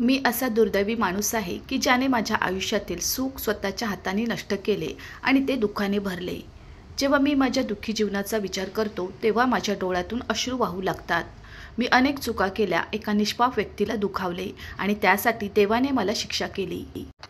मी असा दुर्दैवी माणूस आहे की ज्याने माझ्या आयुष्यातील सुख स्वतःच्या हाताने नष्ट केले आणि ते दुःखाने भरले। जेव्हा मी माझ्या दुःखी जीवनाचा विचार करतो तेव्हा माझ्या डोळ्यातून अश्रू वाहू लागतात। मी अनेक चुका केल्या, एका निष्पाप व्यक्तीला दुखावले आणि त्यासाठी देवाने मला शिक्षा केली।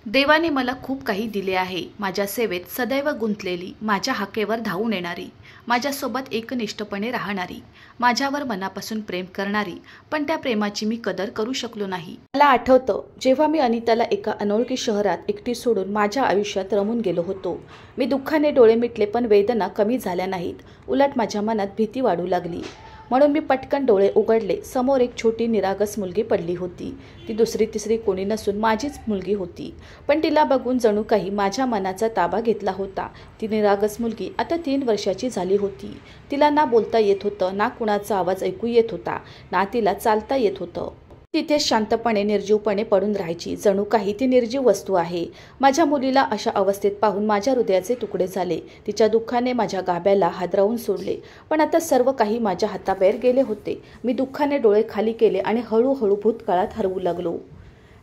देवाने मला खूप काही दिले आहे। माझ्या सेवेत सदैव गुंतलेली, माझ्या हाकेवर धावून येणारी, माझ्यासोबत एकनिष्ठपणे राहणारी, माझ्यावर मनापासून प्रेम करणारी, पण त्या प्रेमाची मी कदर करू शकलो नाही। मला आठवतं जेव्हा मी अनिताला एका अनोळखी शहरात एकटी सोडून माझ्या आयुष्यात रमून गेलो होतो। मी दुःखाने डोळे मिटले पण वेदना कमी झाल्या नाहीत, उलट माझ्या मनात भीती वाढू लागली। म्हणून मी पटकन डोळे उघडले। समोर एक छोटी निरागस मुलगी पडली होती। ती दुसरी तिसरी कोणी नसून माझीच मुलगी होती, पण तिला बघून जणू काही माझ्या मनाचा ताबा घेतला होता। ती निरागस मुलगी आता 3 वर्षाची झाली होती। तिला ना बोलता येत होतं, ना कुणाचा आवाज ऐकू येत होता, ना तिला चालता येत होतं। तिथे शांतपणे निर्जीवपणे पडून राहायची, जणू काही ती निर्जीव वस्तू आहे। माझ्या मुलीला अशा अवस्थेत पाहून माझ्या हृदयाचे तुकडे झाले। तिच्या दुःखाने माझ्या गाभ्याला हादरवून सोडले, पण आता सर्व काही माझ्या हाताबाहेर गेले होते। मी दुःखाने डोळे खाली केले आणि हळूहळू भूतकाळात हरवू लागलो।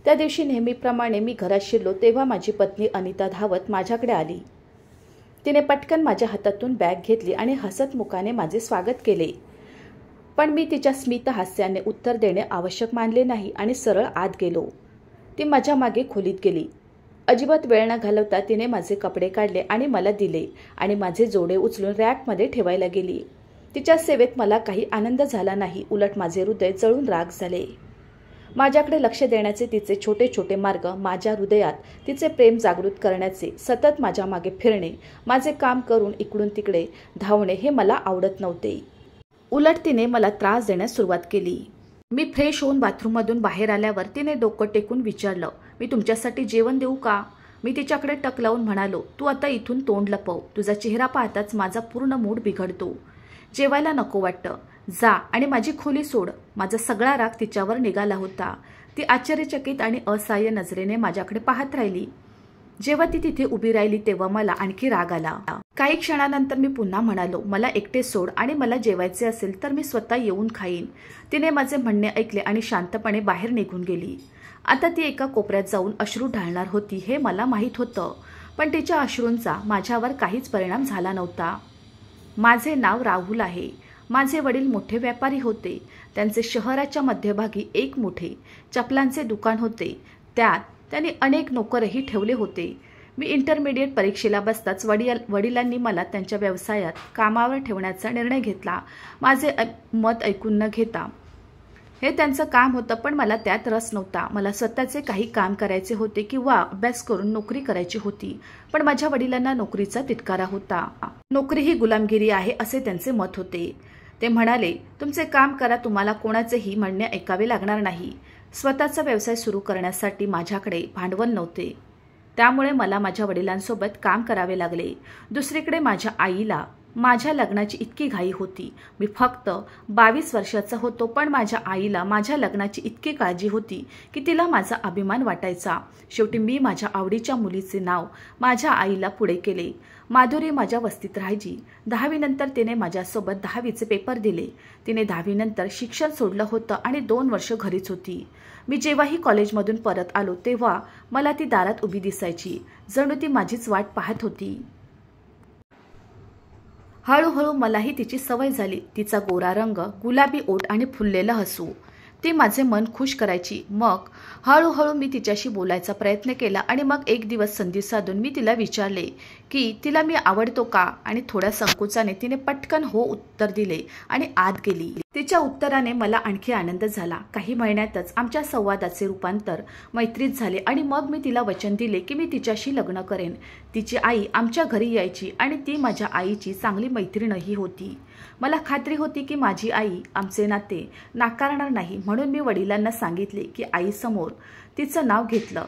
त्या दिवशी नेहमीप्रमाणे मी घरात शिरलो तेव्हा माझी पत्नी अनिता धावत माझ्याकडे आली। तिने पटकन माझ्या हातातून बॅग घेतली आणि हसत मुखाने माझे स्वागत केले, पण मी तिच्या स्मित हास्याने उत्तर देणे आवश्यक मानले नाही आणि सरळ आत गेलो। ती माझ्या मागे खोलीत गेली। अजिबात वेळ न घालवता तिने माझे कपडे काढले आणि मला दिले आणि माझे जोडे उचलून रॅकमध्ये ठेवायला गेली। तिच्या सेवेत मला काही आनंद झाला नाही, उलट माझे हृदय जळून राख झाले। माझ्याकडे लक्ष देण्याचे तिचे छोटे छोटे मार्ग, माझ्या हृदयात तिचे प्रेम जागृत करण्याचे सतत माझ्या मागे फिरणे, माझे काम करून इकडून तिकडे धावणे हे मला आवडत नव्हते। उलट तिने मला त्रास देण्यास सुरुवात केली। मी फ्रेश होऊन बाथरूममधून बाहेर आल्यावर तिने डोकं टेकून विचारलं, मी तुमच्यासाठी जेवण देऊ का? मी तिच्याकडे टक लावून म्हणालो, तू आता इथून तोंड लपव, तुझा चेहरा पाहताच माझा पूर्ण मूड बिघडतो। जेवायला नको वाटतं, जा आणि माझी खोली सोड। माझा सगळा राग तिच्यावर निघाला होता। ती आश्चर्यचकित आणि असहाय्य नजरेने माझ्याकडे पाहत राहिली। जेव्हा ती तिथे उभी राहिली तेव्हा मला आणखी राग आला। काही क्षणानंतर मी पुन्हा म्हणालो, मला एकटे सोड आणि मला जेवायचे असेल तर मी स्वतः येऊन खाईन। तिने माझे म्हणणे ऐकले आणि शांतपणे बाहेर निघून गेली। आता ती एका कोपऱ्यात जाऊन अश्रू ढाळणार होती हे मला माहीत होतं, पण तिच्या अश्रूंचा माझ्यावर काहीच परिणाम झाला नव्हता। माझे नाव राहुल आहे। माझे वडील मोठे व्यापारी होते। त्यांचे शहराच्या मध्यभागी एक मोठे चपलांचे दुकान होते। त्यात त्यांनी अनेक नोकरही ठेवले होते। मी इंटरमिडिएट परीक्षेला बसताच वडिलांनी मला त्यांच्या व्यवसायात कामावर ठेवण्याचा निर्णय घेतला। माझे मत ऐकून न घेता। हे त्यांचं काम होतं, पण मला त्यात रस नव्हता। मला स्वतःचे काही काम करायचे होते किंवा अभ्यास करून नोकरी करायची होती, पण माझ्या वडिलांना नोकरीचा तिटकारा होता। नोकरी ही गुलामगिरी आहे असे त्यांचे मत होते। ते म्हणाले, तुमचे काम करा, तुम्हाला कोणाचेही म्हणणे ऐकावे लागणार नाही। स्वतःचा व्यवसाय सुरू करण्यासाठी माझ्याकडे भांडवल नव्हते, त्यामुळे मला माझ्या वडिलांसोबत काम करावे लागले। दुसरीकडे माझ्या आईला माझ्या लग्नाची इतकी घाई होती। मी फक्त 22 वर्षाचा होतो, पण माझ्या आईला माझ्या लग्नाची इतकी काळजी होती की तिला माझा अभिमान वाटायचा। शेवटी मी माझ्या आवडीच्या मुलीचे नाव माझ्या आईला पुढे केले। माधुरी माझ्या वस्तीत राहायची। 10वी नंतर तिने माझ्यासोबत 10वीचे पेपर दिले। तिने 10वी नंतर शिक्षण सोडलं होतं आणि 2 वर्ष घरीच होती। मी जेव्हाही कॉलेजमधून परत आलो तेव्हा मला ती दारात उभी दिसायची, जणू ती माझीच वाट पाहत होती। हळूहळू मलाही तिची सवय झाली। तिचा गोरा रंग, गुलाबी ओठ आणि फुललेलं हसू, ती माझे मन खुश करायची। मग हळूहळू मी तिच्याशी बोलायचा प्रयत्न केला आणि मग एक दिवस संधी साधून मी तिला विचारले की तिला मी आवडतो का, आणि थोड्या संकोचाने तिने पटकन हो उत्तर दिले आणि आत गेली। तिच्या उत्तराने मला आणखी आनंद झाला। काही महिन्यातच आमच्या संवादाचे रूपांतर मैत्रीत झाले आणि मग मी तिला वचन दिले की मी तिच्याशी लग्न करेन। तिची आई आमच्या घरी यायची आणि ती माझ्या आईची चांगली मैत्रीणही होती। मला खात्री होती की माझी आई आमचे नाते नाकारणार नाही, म्हणून मी वडिलांना सांगितले की आईसमोर तिचं नाव घेतलं।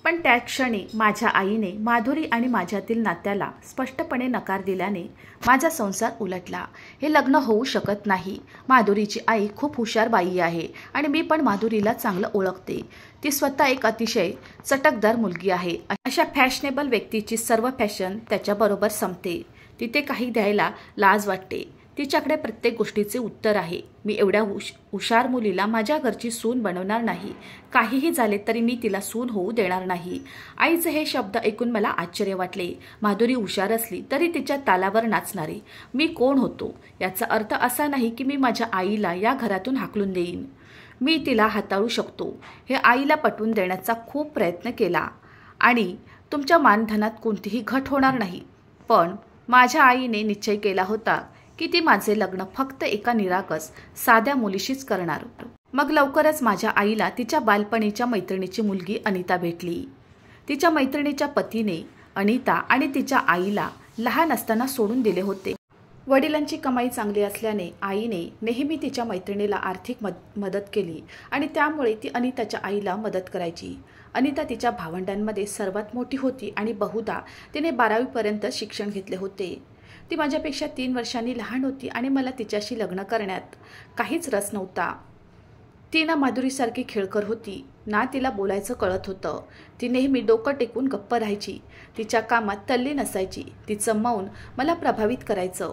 पण त्या क्षणी माझ्या आईने माधुरी आणि माझ्यातील नात्याला स्पष्टपणे नकार दिल्याने माझा संसार उलटला। हे लग्न होऊ शकत नाही। माधुरीची आई खूप हुशार बाई आहे आणि मी पण माधुरीला चांगलं ओळखते। ती स्वतः एक अतिशय चटकदार मुलगी आहे। अशा फॅशनेबल व्यक्तीची सर्व फॅशन त्याच्याबरोबर संपते। तिथे काही द्यायला लाज वाटते। तिच्याकडे प्रत्येक गोष्टीचे उत्तर आहे. मी एवढ्या हुशार मुलीला माझ्या घरची सून बनवणार नाही. काहीही झाले तरी मी तिला सून होऊ देणार नाही. आईचे हे शब्द ऐकून मला आश्चर्य वाटले. माधुरी हुशार असली तरी तिच्या तालावर नाचणारी मी कोण होतो? याचा अर्थ असा नाही की मी माझ्या आईला या घरातून हाकलून देईन. मी तिला हाताळू शकतो हे आईला पटवून देण्याचा खूप प्रयत्न केला आणि तुमच्या मानधनात कोणतीही घट होणार नाही. पण माझ्या आईने निश्चय केला होता की ती माझे लग्न फक्त एका निरागस साध्या मुलीशीच करणार. मग लवकरच माझ्या आईला तिच्या बालपणीच्या मैत्रिणीची मुलगी अनिता भेटली. तिच्या मैत्रिणीच्या पतीने अनिता आणि तिच्या आईला लहान असताना सोडून दिले होते. वडिलांची कमाई चांगली असल्याने आईने नेहमी तिच्या मैत्रिणीला आर्थिक मदत केली आणि त्यामुळे ती अनिताच्या आईला मदत करायची. अनिता तिच्या भावंडांमध्ये सर्वात मोठी होती आणि बहुधा तिने 12वी पर्यंत शिक्षण घेतले होते. ती माझ्यापेक्षा 3 वर्षांनी लहान होती आणि मला तिच्याशी लग्न करण्यात काहीच रस नव्हता. ती ना माधुरीसारखी खेळकर होती ना तिला बोलायचं कळत होतं. ती नेहमी डोकं टेकून गप्प राहायची. तिच्या कामात तल्लीन असायची. तिचं मौन मला प्रभावित करायचं.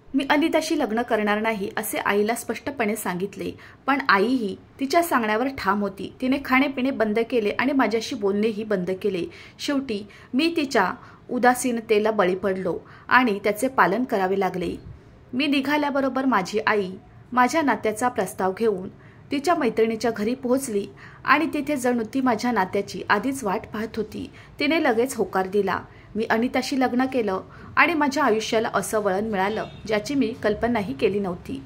मी अनिताशी लग्न करणार नाही असे आईला स्पष्टपणे सांगितले, पण आईही तिच्या सांगण्यावर ठाम होती. तिने खाणेपिणे बंद केले आणि माझ्याशी बोलणेही बंद केले. शेवटी मी तिच्या उदासीनतेला बळी पडलो आणि त्याचे पालन करावे लागले. मी निघाल्याबरोबर माझी आई माझ्या नात्याचा प्रस्ताव घेऊन तिच्या मैत्रिणीच्या घरी पोहोचली आणि तिथे जणू ती माझ्या नात्याची आधीच वाट पाहत होती. तिने लगेच होकार दिला. मी अनिताशी लग्न केलं आणि माझ्या आयुष्याला असं वळण मिळालं ज्याची मी कल्पनाही केली नव्हती.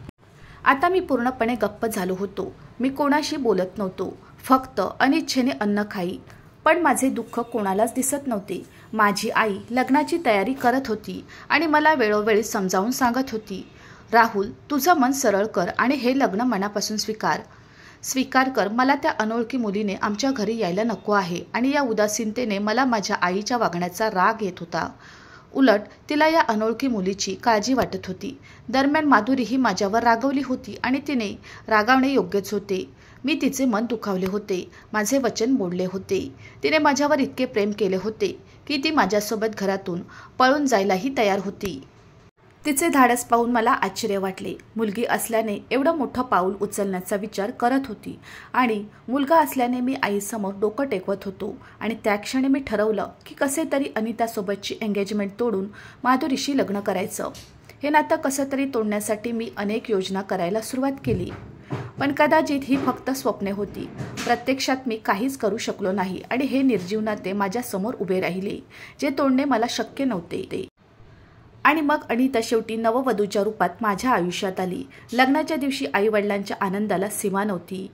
आता मी पूर्णपणे गप्प झालो होतो. मी कोणाशी बोलत नव्हतो. फक्त अनिच्छेने अन्न खाई. पण माझे दुःख कोणालाच दिसत नव्हते. माझी आई लग्नाची तयारी करत होती आणि मला वेळोवेळी समजावून सांगत होती, राहुल, तुझं मन सरळ कर आणि हे लग्न मनापासून स्वीकार कर. मला त्या अनोळखी मुलीने आमच्या घरी यायला नको आहे आणि या उदासीनतेने मला माझ्या आईच्या वागण्याचा राग येत होता. उलट तिला या अनोळखी मुलीची काळजी वाटत होती. दरम्यान माधुरीही माझ्यावर रागवली होती आणि तिने रागावणे योग्यच होते. मी तिचे मन दुखावले होते. माझे वचन मोडले होते. तिने माझ्यावर इतके प्रेम केले होते की ती माझ्यासोबत घरातून पळून जायलाही तयार होती. तिचे धाडस पाहून मला आश्चर्य वाटले. मुलगी असल्याने एवढं मोठं पाऊल उचलण्याचा विचार करत होती आणि मुलगा असल्याने मी आईसमोर डोकं टेकवत होतो. आणि त्या क्षणी मी ठरवलं की कसे तरी अनितासोबतची एंगेजमेंट तोडून माधुरीशी लग्न करायचं. हे नातं कसं तरी तोडण्यासाठी मी अनेक योजना करायला सुरुवात केली. पण कदाचित ही फक्त स्वप्ने होती. प्रत्यक्षात मी काहीच करू शकलो नाही आणि हे निर्जीव नाते माझ्यासमोर उभे राहिले जे तोडणे मला शक्य नव्हते. आणि मग अनिता शेवटी नववधूच्या रूपात माझ्या आयुष्यात आली. लग्नाच्या दिवशी आईवडिलांच्या आनंदाला सीमा नव्हती.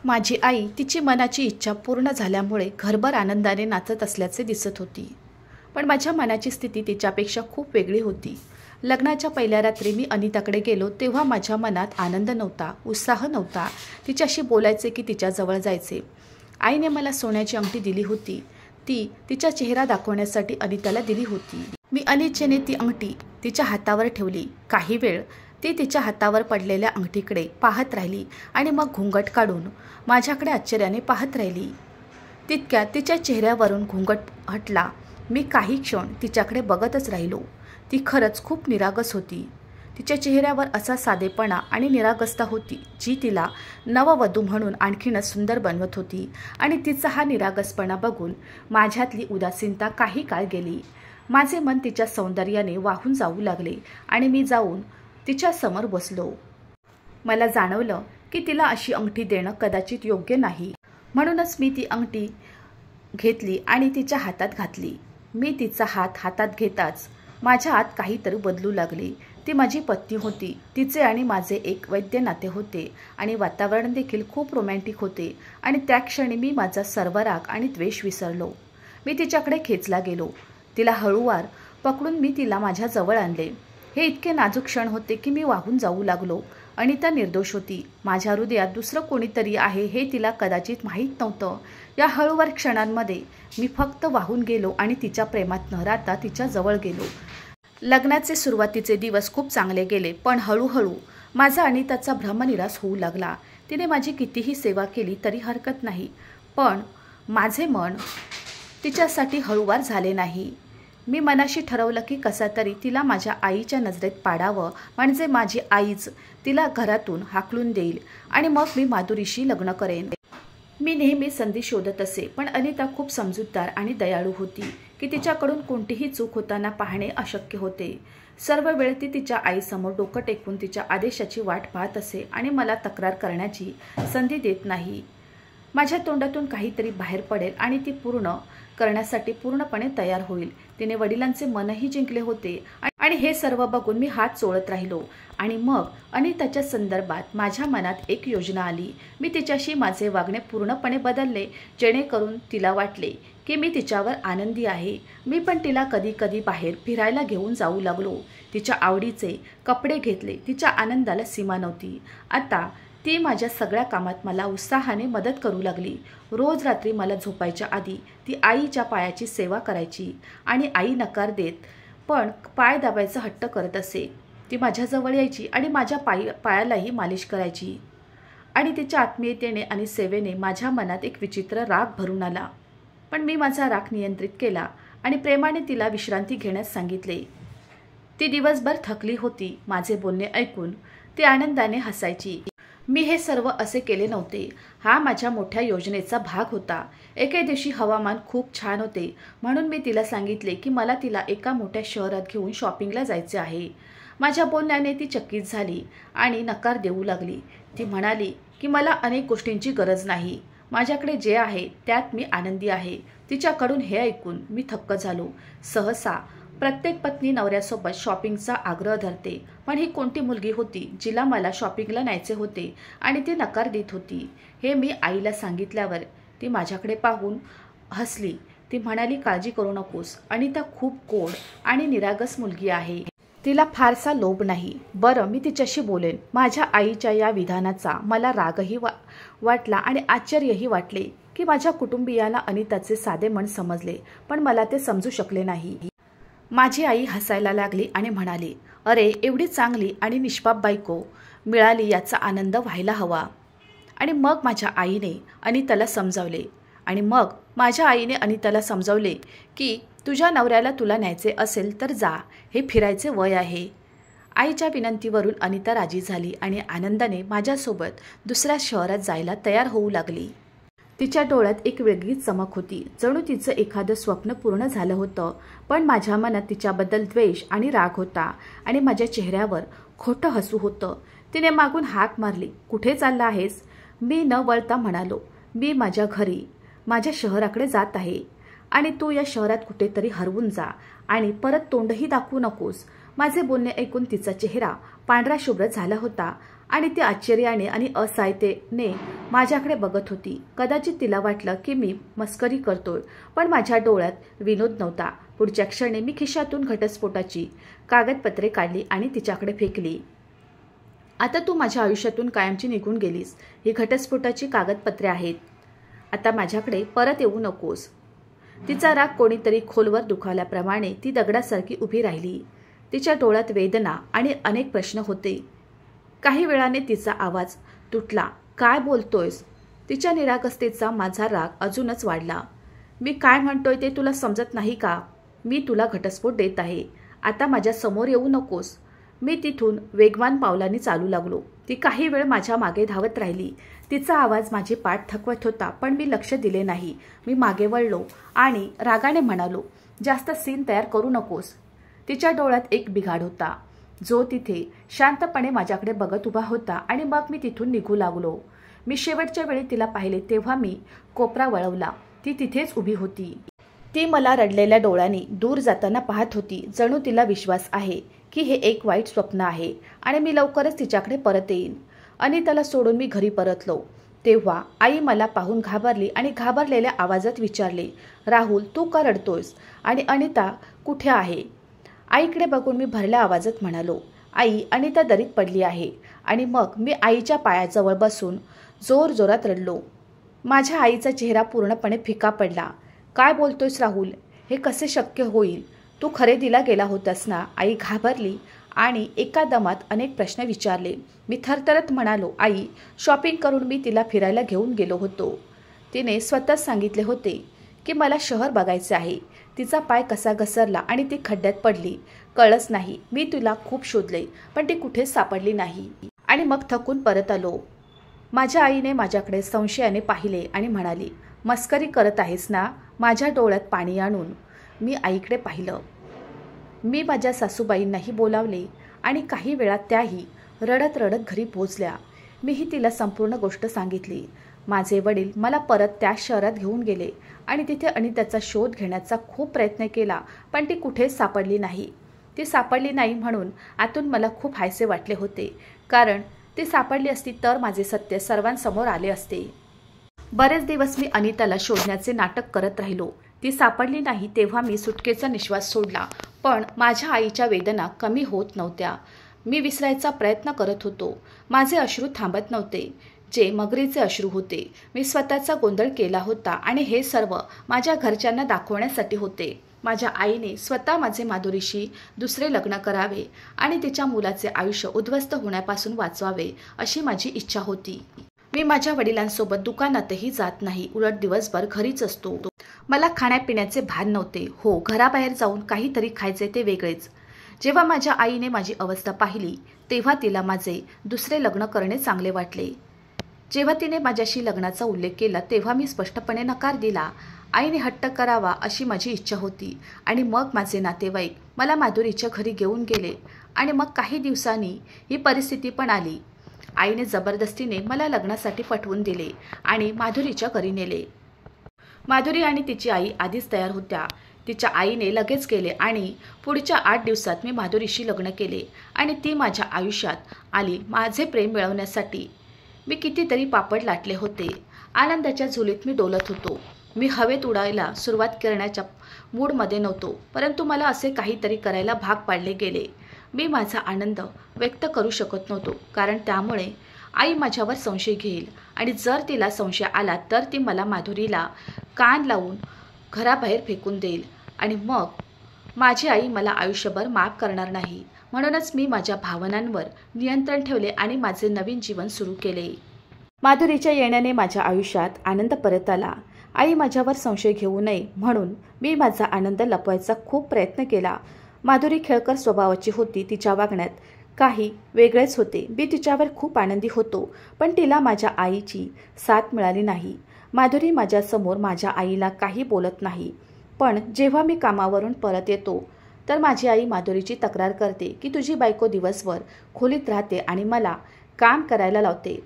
माझी आई तिची मनाची इच्छा पूर्ण झाल्यामुळे घरभर आनंदाने नाचत असल्याचे दिसत होती. पण माझ्या मनाची स्थिती तिच्यापेक्षा खूप वेगळी होती. लग्नाच्या पहिल्या रात्री मी अनिताकडे गेलो तेव्हा माझ्या मनात आनंद नव्हता, उत्साह नव्हता. तिच्याशी बोलायचे की तिच्याजवळ जायचे. आईने मला सोन्याची अंगठी दिली होती. ती तिचा चेहरा दाखवण्यासाठी अनिताला दिली होती. मी अनिच्छेने ती अंगठी तिच्या हातावर ठेवली. काही वेळ ती तिच्या हातावर पडलेल्या अंगठीकडे पाहत राहिली आणि मग घुंगट काढून माझ्याकडे आश्चर्याने पाहत राहिली. तितक्यात तिच्या चेहऱ्यावरून घुंगट हटला. मी काही क्षण तिच्याकडे बघतच राहिलो. ती खरंच खूप निरागस होती. तिच्या चेहऱ्यावर असा साधेपणा आणि निरागसता होती जी तिला नववधू म्हणून आणखीनच सुंदर बनवत होती. आणि तिचा हा निरागसपणा बघून माझ्यातली उदासीनता काही काळ गेली. माझे मन तिच्या सौंदर्याने वाहून जाऊ लागले आणि मी जाऊन तिच्या समोर बसलो. मला जाणवलं की तिला अशी अंगठी देणं कदाचित योग्य नाही. म्हणूनच मी ती अंगठी घेतली आणि तिच्या हातात घातली. मी तिचा हात हातात घेताच माझ्या हात काहीतरी बदलू लागले. ती माझी पत्नी होती. तिचे आणि माझे एक वैद्य नाते होते आणि वातावरण देखील खूप रोमॅन्टिक होते. आणि त्या क्षणी मी माझा सर्व राग आणि द्वेष विसरलो. मी तिच्याकडे खेचला गेलो. तिला हळूवार पकडून मी तिला माझ्या जवळ आणले. हे इतके नाजूक क्षण होते की मी वाहून जाऊ लागलो. अनिता निर्दोष होती. माझ्या हृदयात दुसरं कोणीतरी आहे हे तिला कदाचित माहीत नव्हतं. या हळूवार क्षणांमध्ये मी फक्त वाहून गेलो आणि तिच्या प्रेमात न राहता तिच्या जवळ गेलो. लग्नाचे सुरुवातीचे दिवस खूप चांगले गेले, पण हळूहळू माझा अनिताचा भ्रमनिरास होऊ लागला. तिने माझी कितीही सेवा केली तरी हरकत नाही, पण माझे मन तिच्यासाठी हळूवार झाले नाही. मी मनाशी ठरवलं की कसा तरी तिला माझ्या आईच्या नजरेत पाडावं, म्हणजे माझी आईच तिला घरातून हाकलून देईल आणि मग मी माधुरीशी लग्न करेन. मी नेहमी संधी शोधत असे, पण अनिता खूप समजूतदार आणि दयाळू होती की तिच्याकडून कोणतीही चूक होताना पाहणे अशक्य होते. सर्व वेळ ती तिच्या आईसमोर डोकं टेकून तिच्या आदेशाची वाट पाहत असे आणि मला तक्रार करण्याची संधी देत नाही. माझ्या तोंडातून काहीतरी बाहेर पडेल आणि ती पूर्ण करण्यासाठी पूर्णपणे तयार होईल. तिने वडिलांचे मनही जिंकले होते आणि हे सर्व बघून मी हात चोळत राहिलो. आणि मग अनिताच्या संदर्भात माझ्या मनात एक योजना आली. मी तिच्याशी माझे वागणे पूर्णपणे बदलले, जेणेकरून तिला वाटले की मी तिच्यावर आनंदी आहे. मी पण तिला कधी कधी बाहेर फिरायला घेऊन जाऊ लागलो. तिच्या आवडीचे कपडे घेतले. तिच्या आनंदाला सीमा नव्हती. आता ती माझ्या सगळ्या कामात मला उत्साहाने मदत करू लागली. रोज रात्री मला झोपायच्या आधी ती आईच्या पायाची सेवा करायची आणि आई नकार देत पण पाय दाबायचा हट्ट करत असे. ती माझ्याजवळ यायची आणि माझ्या पायालाही मालिश करायची आणि तिच्या आत्मीयतेने आणि सेवेने माझ्या मनात एक विचित्र राग भरून आला. पण मी माझा राग नियंत्रित केला आणि प्रेमाने तिला विश्रांती घेण्यास सांगितले. ती दिवसभर थकली होती. माझे बोलणे ऐकून ती आनंदाने हसायची. मी हे सर्व असे केले नव्हते. हा माझ्या मोठ्या योजनेचा भाग होता. एके दिवशी हवामान खूप छान होते, म्हणून मी तिला सांगितले की मला तिला एका मोठ्या शहरात घेऊन शॉपिंगला जायचे आहे. माझ्या बोलण्याने ती चकित झाली आणि नकार देऊ लागली. ती म्हणाली की मला अनेक गोष्टींची गरज नाही. माझ्याकडे जे आहे त्यात मी आनंदी आहे. तिच्याकडून हे ऐकून मी थक्क झालो. सहसा प्रत्येक पत्नी नवऱ्यासोबत शॉपिंगचा आग्रह धरते, पण ही कोणती मुलगी होती जिला मला शॉपिंगला न्यायचे होते आणि ती नकार देत होती. हे मी आईला सांगितल्यावर ती माझ्याकडे पाहून हसली. ती म्हणाली, काळजी करू नकोस, अनिता खूप गोड आणि निरागस मुलगी आहे. तिला फारसा लोभ नाही. बरं, मी तिच्याशी बोलेन. माझ्या आईच्या या विधानाचा मला रागही वाटला आणि आश्चर्यही वाटले की माझ्या कुटुंबियाला अनिताचे साधे मन समजले, पण मला ते समजू शकले नाही. माझी आई हसायला लागली आणि म्हणाली, अरे, एवढी चांगली आणि निष्पाप बायको मिळाली याचा आनंद व्हायला हवा. आणि मग माझ्या आईने अनिताला समजावले की तुझ्या नवऱ्याला तुला न्यायचे असेल तर जा, हे फिरायचे वय आहे. आईच्या विनंतीवरून अनिता राजी झाली आणि आनंदाने माझ्यासोबत दुसऱ्या शहरात जायला तयार होऊ लागली. तिच्या डोळ्यात एक वेगळीच चमक होती, जणू तिचं एखादं स्वप्न पूर्ण झालं होतं. पण माझ्या मनात तिच्याबद्दल द्वेष आणि राग होता आणि माझ्या चेहऱ्यावर खोटं हसू होतं. तिने मागून हाक मारली, कुठे चालला आहेस? मी न वळता म्हणालो, मी माझ्या घरी, माझ्या शहराकडे जात आहे आणि तू या शहरात कुठेतरी हरवून जा आणि परत तोंडही दाखवू नकोस. माझे बोलणे ऐकून तिचा चेहरा पांढरा शुभ्र झाला होता आणि ती आश्चर्याने आणि असहायतेने माझ्याकडे बघत होती. कदाचित तिला वाटलं की मी मस्करी करतोय, पण माझ्या डोळ्यात विनोद नव्हता. पुढच्या क्षणी मी खिशातून घटस्फोटाची कागदपत्रे काढली आणि तिच्याकडे फेकली. आता तू माझ्या आयुष्यातून कायमची निघून गेलीस. ही घटस्फोटाची कागदपत्रे आहेत. आता माझ्याकडे परत येऊ नकोस. तिचा राग कोणीतरी खोलवर दुखावल्याप्रमाणे ती दगडासारखी उभी राहिली. तिच्या डोळ्यात वेदना आणि अनेक प्रश्न होते. काही वेळाने तिचा आवाज तुटला, काय बोलतोयस? तिच्या निरागसतेचा माझा राग अजूनच वाढला. मी काय म्हणतोय ते तुला समजत नाही का? मी तुला घटस्फोट देत आहे. आता माझ्या समोर येऊ नकोस. मी तिथून वेगवान पावलांनी चालू लागलो. ती काही वेळ माझ्या मागे धावत राहिली. तिचा आवाज माझी पाठ थकवत होता, पण मी लक्ष दिले नाही. मी मागे वळलो आणि रागाने म्हणालो, जास्त सीन तयार करू नकोस. तिच्या डोळ्यात एक बिघाड होता, जो तिथे शांतपणे माझ्याकडे बघत उभा होता आणि मग मी तिथून निघू लागलो. मी शेवटच्या वेळी तिला पाहिले तेव्हा मी कोपरा वळवला. ती तिथेच उभी होती. ती मला रडलेल्या डोळ्यांनी दूर जाताना पाहत होती, जणू तिला विश्वास आहे की हे एक वाईट स्वप्न आहे आणि मी लवकरच तिच्याकडे परत येईन. अनिताला सोडून मी घरी परतलो तेव्हा आई मला पाहून घाबरली आणि घाबरलेल्या आवाजात विचारले, राहुल, तू का रडतोयस आणि अनिता कुठे आहे? आईकडे बघून मी भरल्या आवाजात म्हणालो, आई, अनिता दरीत पडली आहे. आणि मग मी आईच्या पायाजवळ बसून जोरजोरात रडलो. माझ्या आईचा चेहरा पूर्णपणे फिका पडला. काय बोलतोयस राहुल? हे कसे शक्य होईल? तू खरेदीला गेला होतास ना? आई घाबरली आणि एका दमात अनेक प्रश्न विचारले. मी थरथरत म्हणालो, आई, शॉपिंग करून मी तिला फिरायला घेऊन गेलो होतो. तिने स्वतःच सांगितले होते की मला शहर बघायचे आहे. तिचा पाय कसा घसरला आणि ती खड्ड्यात पडली कळलंच नाही. मी तिला खूप शोधले पण ती कुठेच सापडली नाही आणि मग थकून परत आलो. माझ्या आईने माझ्याकडे संशयाने पाहिले आणि म्हणाली, मस्करी करत आहेस ना? माझ्या डोळ्यात पाणी आणून मी आईकडे पाहिलं. मी माझ्या सासूबाईंनाही बोलावले आणि काही वेळात त्याही रडत रडत घरी पोहोचल्या. मीही तिला संपूर्ण गोष्ट सांगितली. माझे वडील मला परत त्या शहरात घेऊन गेले आणि तिथे अनिताचा शोध घेण्याचा खूप प्रयत्न केला पण ती कुठेच सापडली नाही. ती सापडली नाही म्हणून आतून मला खूप हायसे वाटले होते, कारण ती सापडली असती तर माझे सत्य सर्वांसमोर आले असते. बरेच दिवस मी अनिताला शोधण्याचे नाटक करत राहिलो. ती सापडली नाही तेव्हा मी सुटकेचा निश्वास सोडला, पण माझ्या आईच्या वेदना कमी होत नव्हत्या. मी विसरायचा प्रयत्न करत होतो. माझे अश्रू थांबत नव्हते, जे मगरीचे अश्रू होते. मी स्वतःचा गोंधळ केला होता आणि हे सर्व माझ्या घरच्यांना दाखवण्यासाठी होते. माझ्या आईने स्वतः माझे माधुरीशी दुसरे लग्न करावे आणि तिच्या मुलाचे आयुष्य उद्ध्वस्त होण्यापासून वाचवावे अशी माझी इच्छा होती. मी माझ्या वडिलांसोबत दुकानातही जात नाही, उलट दिवसभर घरीच असतो. मला खाण्यापिण्याचे भान नव्हते. हो, घराबाहेर जाऊन काहीतरी खायचे ते वेगळेच. जेव्हा माझ्या आईने माझी अवस्था पाहिली तेव्हा तिला माझे दुसरे लग्न करणे चांगले वाटले. जेव्हा तिने माझ्याशी लग्नाचा उल्लेख केला तेव्हा मी स्पष्टपणे नकार दिला. आईने हट्ट करावा अशी माझी इच्छा होती आणि मग माझे नातेवाईक मला माधुरीच्या घरी घेऊन गेले आणि मग काही दिवसांनी ही परिस्थिती पण आली. आईने जबरदस्तीने मला लग्नासाठी पटवून दिले आणि माधुरीच्या घरी नेले. माधुरी आणि तिची आई आधीच तयार होत्या. तिच्या आईने लगेच केले आणि पुढच्या 8 दिवसात मी माधुरीशी लग्न केले आणि ती माझ्या आयुष्यात आली माझे प्रेम मिळवण्यासाठी. मी कितीतरी पापड लाटले होते. आनंदाच्या झुलीत मी डोलत होतो. मी हवेत उडायला सुरुवात करण्याच्या मूडमध्ये नव्हतो, परंतु मला असे काहीतरी करायला भाग पाडले गेले. मी माझा आनंद व्यक्त करू शकत नव्हतो, कारण त्यामुळे आई माझ्यावर संशय घेईल आणि जर तिला संशय आला तर ती मला माधुरीला कान लावून घराबाहेर फेकून देईल आणि मग माझी आई मला आयुष्यभर माफ करणार नाही. म्हणूनच मी माझ्या भावनांवर नियंत्रण ठेवले आणि माझे नवीन जीवन सुरू केले. माधुरीच्या येण्याने माझ्या आयुष्यात आनंद परत आला. आई माझ्यावर संशय घेऊ नये म्हणून मी माझा आनंद लपवायचा खूप प्रयत्न केला. माधुरी खेळकर स्वभावाची होती. तिच्या वागण्यात काही वेगळेच होते. मी तिच्यावर खूप आनंदी होतो, पण तिला माझ्या आईची साथ मिळाली नाही. माधुरी माझ्यासमोर माझ्या आईला काही बोलत नाही, पण जेव्हा मी कामावरून परत येतो तर माझी आई माधुरीची तक्रार करते की तुझी बायको दिवसभर खोलीत राहते आणि मला काम करायला लावते.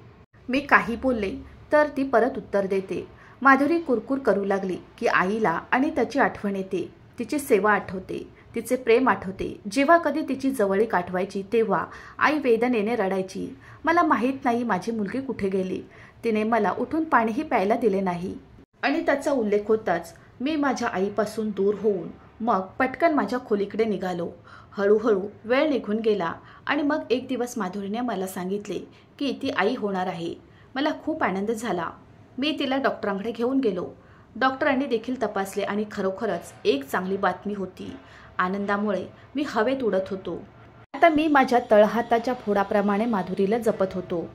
मी काही बोलले तर ती परत उत्तर देते. माधुरी कुरकुर करू लागली की आईला आणि त्याची आठवण येते. तिची सेवा आठवते, तिचे प्रेम आठवते. जेव्हा कधी तिची जवळीक आठवायची तेव्हा आई वेदनेने रडायची. मला माहीत नाही माझी मुलगी कुठे गेली. तिने मला उठून पाणीही प्यायला दिले नाही. आणि त्याचा उल्लेख होताच मी माझ्या आईपासून दूर होऊन मग पटकन माझ्या खोलीकडे निघालो. हळूहळू वेळ निघून गेला आणि मग एक दिवस माधुरीने मला सांगितले की ती आई होणार आहे. मला खूप आनंद झाला. मी तिला डॉक्टरांकडे घेऊन गेलो. डॉक्टरांनी देखील तपासले आणि खरोखरच एक चांगली बातमी होती. आनंदामुळे मी हवेत उडत होतो. आता मी माझ्या तळहाताच्या फोडाप्रमाणे माधुरीला जपत होतो.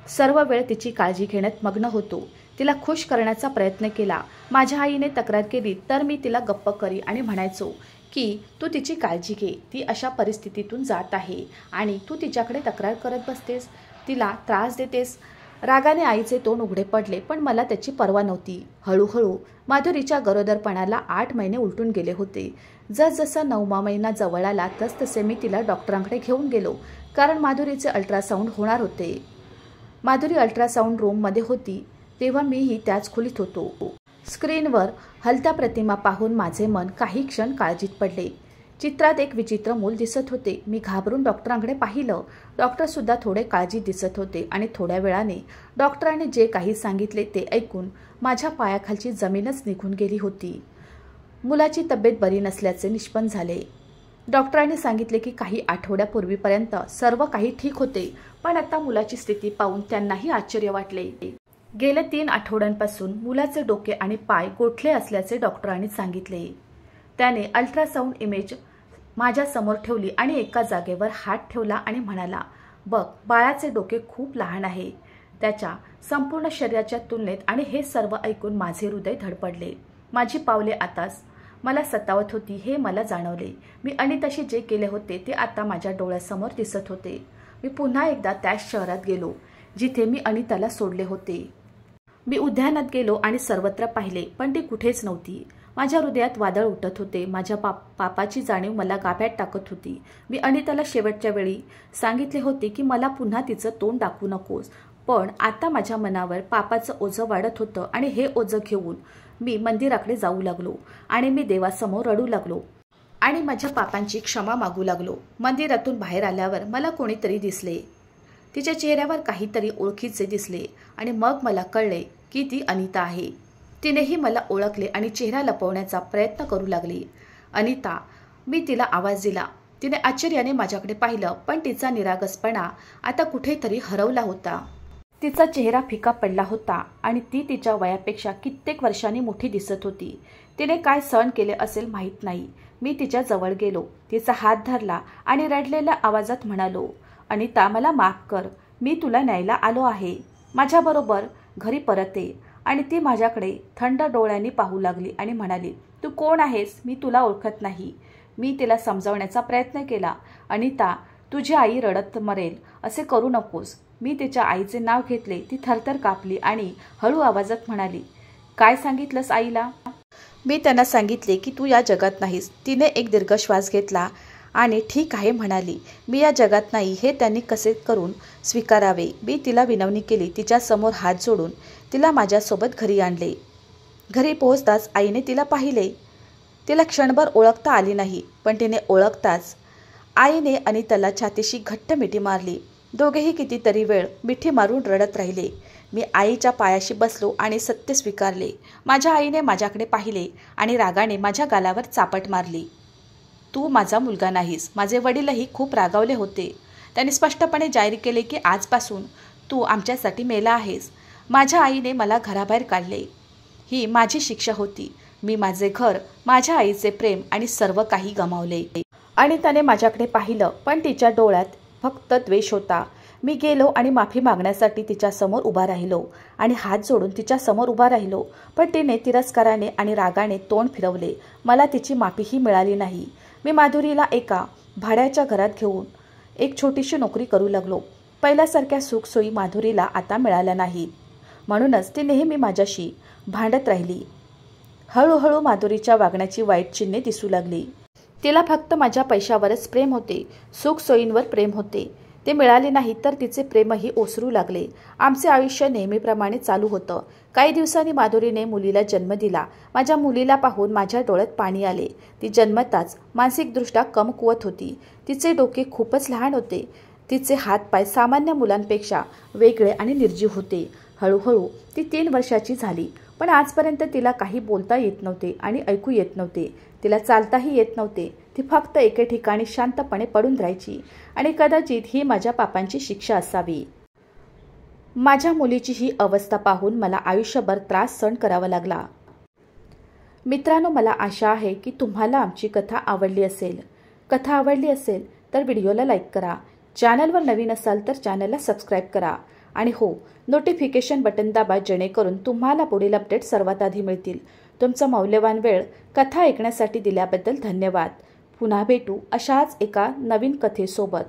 सर्व वेळ तिची काळजी घेण्यात मग्न होतो. तिला खुश करण्याचा प्रयत्न केला. माझ्या आईने तक्रार केली तर मी तिला गप्प करी आणि म्हणायचो की तू तिची काळजी घे. ती अशा परिस्थितीतून जात आहे आणि तू तिच्याकडे तक्रार करत बसतेस, तिला त्रास देतेस. रागाने आईचे तोंड उघडे पडले, पण मला त्याची पर्वा नव्हती. हळूहळू माधुरीच्या गरोदरपणाला 8 महिने उलटून गेले होते. जसजसा 9वा महिना जवळ आला तसतसे मी तिला डॉक्टरांकडे घेऊन गेलो, कारण माधुरीचे अल्ट्रासाऊंड होणार होते. माधुरी अल्ट्रासाऊंड रूममध्ये होती तेव्हा मीही त्याच खोलीत होतो. स्क्रीनवर हलत्या प्रतिमा पाहून माझे मन काही क्षण काळजीत पडले. चित्रात एक विचित्र मूल दिसत होते. मी घाबरून डॉक्टरांकडे पाहिलं. डॉक्टरसुद्धा थोडे काळजीत दिसत होते आणि थोड्या वेळाने डॉक्टरांनी जे काही सांगितले ते ऐकून माझ्या पायाखालची जमीनच निघून गेली होती. मुलाची तब्येत बरी नसल्याचे निष्पन्न झाले. डॉक्टरांनी सांगितले की काही आठवड्यापूर्वीपर्यंत सर्व काही ठीक होते, पण आता मुलाची स्थिती पाहून त्यांनाही आश्चर्य वाटले. गेल्या 3 आठवड्यांपासून मुलाचे डोके आणि पाय गोठले असल्याचे डॉक्टरांनी सांगितले. त्याने अल्ट्रासाऊंड इमेज माझ्यासमोर ठेवली आणि एका जागेवर हात ठेवला आणि म्हणाला, बघ, बाळाचे डोके खूप लहान आहे त्याच्या संपूर्ण शरीराच्या तुलनेत. आणि हे सर्व ऐकून माझे हृदय धडपडले. माझी पावले आताच मला सतावत होती हे मला जाणवले. मी अनिताशी जे केले होते ते आता माझ्या डोळ्यासमोर दिसत होते. मी पुन्हा एकदा त्याच शहरात गेलो जिथे मी अनिताला सोडले होते. मी उद्यानात गेलो आणि सर्वत्र पाहिले, पण ती कुठेच नव्हती. माझ्या हृदयात वादळ उठत होते. माझ्या पापाची जाणीव मला गाभ्यात टाकत होती. मी अनिताला शेवटच्या वेळी सांगितले होते की मला पुन्हा तिचं तोंड दाखवू नकोस, पण आता माझ्या मनावर पापाचं ओझं वाढत होतं आणि हे ओझं घेऊन मी मंदिराकडे जाऊ लागलो आणि मी देवासमोर रडू लागलो आणि माझ्या पापांची क्षमा मागू लागलो. मंदिरातून बाहेर आल्यावर मला कोणीतरी दिसले. तिच्या चेहऱ्यावर काहीतरी ओळखीचे दिसले आणि मग मला कळले की ती अनिता आहे. तिनेही मला ओळखले आणि चेहरा लपवण्याचा प्रयत्न करू लागली. अनिता, मी तिला आवाज दिला. तिने आश्चर्याने माझ्याकडे पाहिलं, पण तिचा निरागसपणा आता कुठेतरी हरवला होता. तिचा चेहरा फिका पडला होता आणि ती तिच्या वयापेक्षा कित्येक वर्षांनी मोठी दिसत होती. तिने काय सहन केले असेल माहीत नाही. मी तिच्या जवळ गेलो, तिचा हात धरला आणि रडलेल्या आवाजात म्हणालो, अनिता, मला माफ कर. मी तुला न्यायला आलो आहे. माझ्याबरोबर घरी परत ये. आणि ती माझ्याकडे थंड डोळ्यांनी पाहू लागली आणि म्हणाली, तू कोण आहेस? मी तुला ओळखत नाही. मी तिला समजावण्याचा प्रयत्न केला. अनिता, तुझी आई रडत मरेल असे करू नकोस. मी तिच्या आईचे नाव घेतले. ती थरथर कापली आणि हळू आवाजात म्हणाली, काय सांगितलंस आईला? मी त्यांना सांगितले की तू या जगात नाहीस. तिने एक दीर्घ श्वास घेतला आणि ठीक आहे म्हणाली. मी या जगात नाही हे त्यांनी कसे करून स्वीकारावे. मी तिला विनवणी केली. तिच्यासमोर हात जोडून तिला माझ्यासोबत घरी आणले. घरी पोहोचताच आईने तिला पाहिले. तिला क्षणभर ओळखता आली नाही, पण तिने ओळखताच आईने अनिताला छातीशी घट्ट मिठी मारली. दोघेही कितीतरी वेळ मिठी मारून रडत राहिले. मी आईच्या पायाशी बसलो आणि सत्य स्वीकारले. माझ्या आईने माझ्याकडे पाहिले आणि रागाने माझ्या गालावर चापट मारली. तू माझा मुलगा नाहीस. माझे वडीलही खूप रागावले होते. त्यांनी स्पष्टपणे जाहीर केले की आजपासून तू आमच्यासाठी मेला आहेस. माझ्या आईने मला घराबाहेर काढले. ही माझी शिक्षा होती. मी माझे घर, माझ्या आईचे प्रेम आणि सर्व काही गमावले. आणि त्याने माझ्याकडे पाहिलं, पण तिच्या डोळ्यात फक्त द्वेष होता. मी गेलो आणि माफी मागण्यासाठी तिच्यासमोर उभा राहिलो आणि हात जोडून तिच्यासमोर उभा राहिलो, पण तिने तिरस्काराने आणि रागाने तोंड फिरवले. मला तिची माफीही मिळाली नाही. मी माधुरीला एका भाड्याच्या घरात घेऊन एक छोटीशी नोकरी करू लागलो. पहिल्यासारख्या सुखसोयी माधुरीला आता मिळाल्या नाहीत. म्हणूनच ती नेहमी माझ्याशी भांडत राहिली. हळूहळू माधुरीच्या वागण्याची वाईट चिन्हे दिसू लागली. तिला फक्त माझ्या पैशावरच प्रेम होते, सुखसोयींवर प्रेम होते. ते मिळाले नाही तर तिचे प्रेमही ओसरू लागले. आमचे आयुष्य नेहमीप्रमाणे चालू होतं. काही दिवसांनी माधुरीने मुलीला जन्म दिला. माझ्या मुलीला पाहून माझ्या डोळ्यात पाणी आले. ती जन्मताच मानसिकदृष्ट्या कमकुवत होती. तिचे डोके खूपच लहान होते. तिचे हातपाय सामान्य मुलांपेक्षा वेगळे आणि निर्जीव होते. हळूहळू ती 3 वर्षाची झाली, पण आजपर्यंत तिला काही बोलता येत नव्हते आणि ऐकू येत नव्हते. तिला चालताही येत नव्हते. ती फक्त एके ठिकाणी शांतपणे पडून राहायची आणि कदाचित ही माझ्या पापांची शिक्षा असावी. माझ्या मुलीची ही अवस्था पाहून मला आयुष्यभर त्रास सहन करावा लागला. मित्रांनो, मला आशा आहे की तुम्हाला आमची कथा आवडली असेल. कथा आवडली असेल तर व्हिडिओला लाईक करा. चॅनलवर नवीन असाल तर चॅनलला सबस्क्राईब करा. आणि हो, नोटिफिकेशन बटन दाबा जेणेकरून तुम्हाला पुढील अपडेट सर्वात आधी मिळतील. तुमचा मौल्यवान वेळ कथा ऐकण्यासाठी दिल्याबद्दल धन्यवाद. पुन्हा भेटू अशाच एका नवीन कथेसोबत.